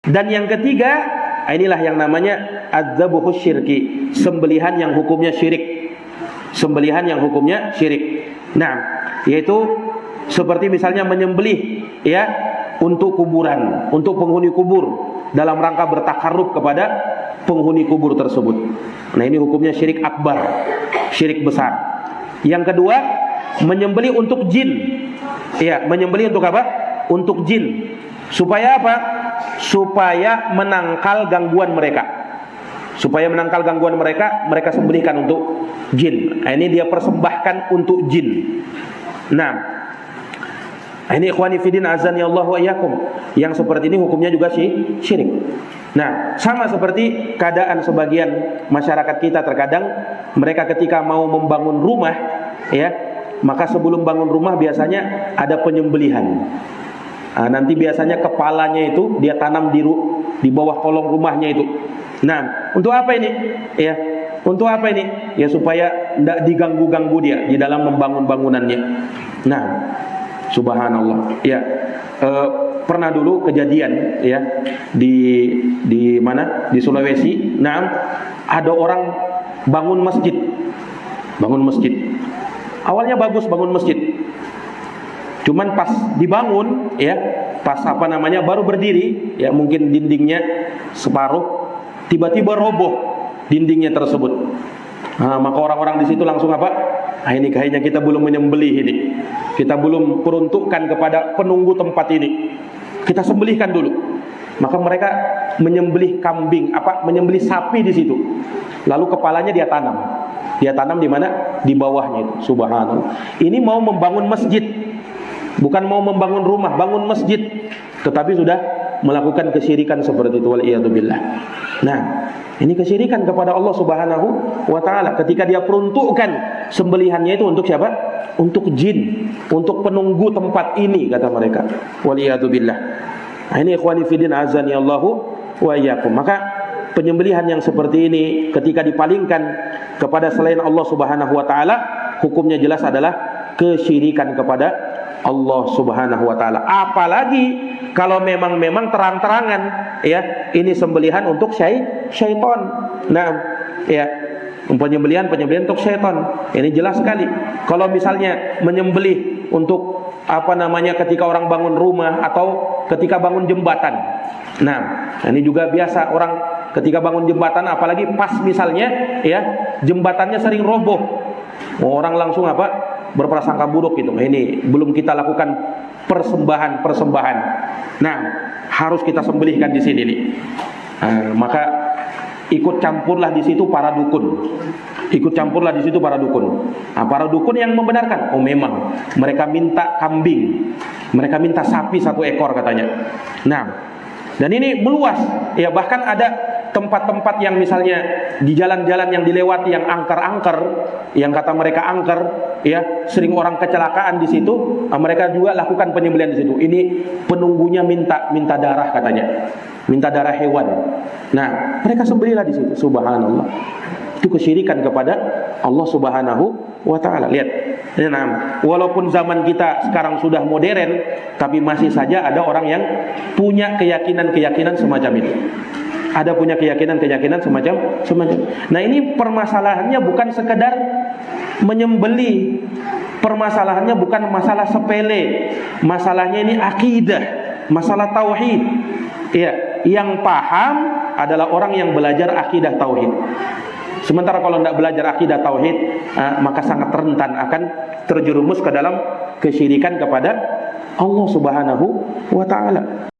Dan yang ketiga, inilah yang namanya adzabhu syirki, sembelihan yang hukumnya syirik. Sembelihan yang hukumnya syirik. Nah, yaitu seperti misalnya menyembelih ya untuk kuburan, untuk penghuni kubur dalam rangka bertakarrub kepada penghuni kubur tersebut. Nah, ini hukumnya syirik akbar, syirik besar. Yang kedua, menyembelih untuk jin. Ya, menyembelih untuk apa? Untuk jin. Supaya apa? Supaya menangkal gangguan mereka. Supaya menangkal gangguan mereka, mereka sembelihkan untuk jin. Nah, ini dia persembahkan untuk jin. Nah, ini ikhwani fillah azani Allah wa iyyakum. Yang seperti ini hukumnya juga syirik. Nah, sama seperti keadaan sebagian masyarakat kita terkadang mereka ketika mau membangun rumah, ya, maka sebelum bangun rumah biasanya ada penyembelihan. Nah, nanti biasanya kepalanya itu dia tanam di bawah kolong rumahnya itu. Nah, untuk apa ini? Ya, untuk apa ini? Ya supaya tidak diganggu-ganggu dia di dalam membangun bangunannya. Nah, subhanallah. Ya, pernah dulu kejadian ya di mana? Di Sulawesi. Nah, ada orang bangun masjid. Bangun masjid. Awalnya bagus bangun masjid. Cuman pas dibangun ya, pas baru berdiri ya, mungkin dindingnya separuh, tiba-tiba roboh dindingnya tersebut. Nah, maka orang-orang di situ langsung apa? Ah, ini kayaknya kita belum menyembelih ini. Kita belum peruntukkan kepada penunggu tempat ini. Kita sembelihkan dulu. Maka mereka menyembelih kambing, menyembelih sapi di situ. Lalu kepalanya dia tanam. Dia tanam di mana? Di bawahnya itu. Subhanallah. Ini mau membangun masjid. Bukan mau membangun rumah, bangun masjid. Tetapi sudah melakukan kesyirikan seperti itu, waliyadzubillah. Nah, ini kesyirikan kepada Allah Subhanahu wa taala ketika dia peruntukkan sembelihannya itu untuk siapa? Untuk jin, untuk penunggu tempat ini, kata mereka. Waliyadzubillah. Nah, ini ikhwani fillah azani Allahu wa iyyakum. Maka penyembelihan yang seperti ini ketika dipalingkan kepada selain Allah Subhanahu wa taala, hukumnya jelas adalah kesyirikan kepada Allah Subhanahu wa taala. Apalagi kalau memang terang-terangan ya, ini sembelihan untuk syaitan. Nah, ya, penyembelihan untuk syaitan. Ini jelas sekali. Kalau misalnya menyembelih untuk ketika orang bangun rumah atau ketika bangun jembatan. Nah, ini juga biasa orang ketika bangun jembatan, apalagi pas misalnya ya jembatannya sering roboh. Orang langsung berprasangka buruk gitu. Ini belum kita lakukan persembahan. Nah, harus kita sembelihkan di sini nih. Maka ikut campurlah di situ para dukun. Ikut campurlah di situ para dukun. Nah, para dukun yang membenarkan, oh memang mereka minta kambing, mereka minta sapi 1 ekor katanya. Nah, dan ini meluas. Ya, bahkan ada tempat-tempat yang misalnya di jalan-jalan yang dilewati yang angker-angker, yang kata mereka angker, ya sering orang kecelakaan di situ, mereka juga lakukan penyembelihan di situ. Ini penunggunya minta darah katanya, minta darah hewan. Nah, mereka sembelihlah di situ. Subhanallah. Itu kesyirikan kepada Allah Subhanahu wa taala. Lihat. Nah, walaupun zaman kita sekarang sudah modern, tapi masih saja ada orang yang punya keyakinan semacam itu. Ada punya keyakinan semacam. Nah, ini permasalahannya bukan sekedar menyembelih. Permasalahannya bukan masalah sepele. Masalahnya ini akidah, masalah tauhid. Ya, yang paham adalah orang yang belajar akidah tauhid. Sementara kalau tidak belajar akidah tauhid, maka sangat rentan akan terjerumus ke dalam kesyirikan kepada Allah Subhanahu wa taala.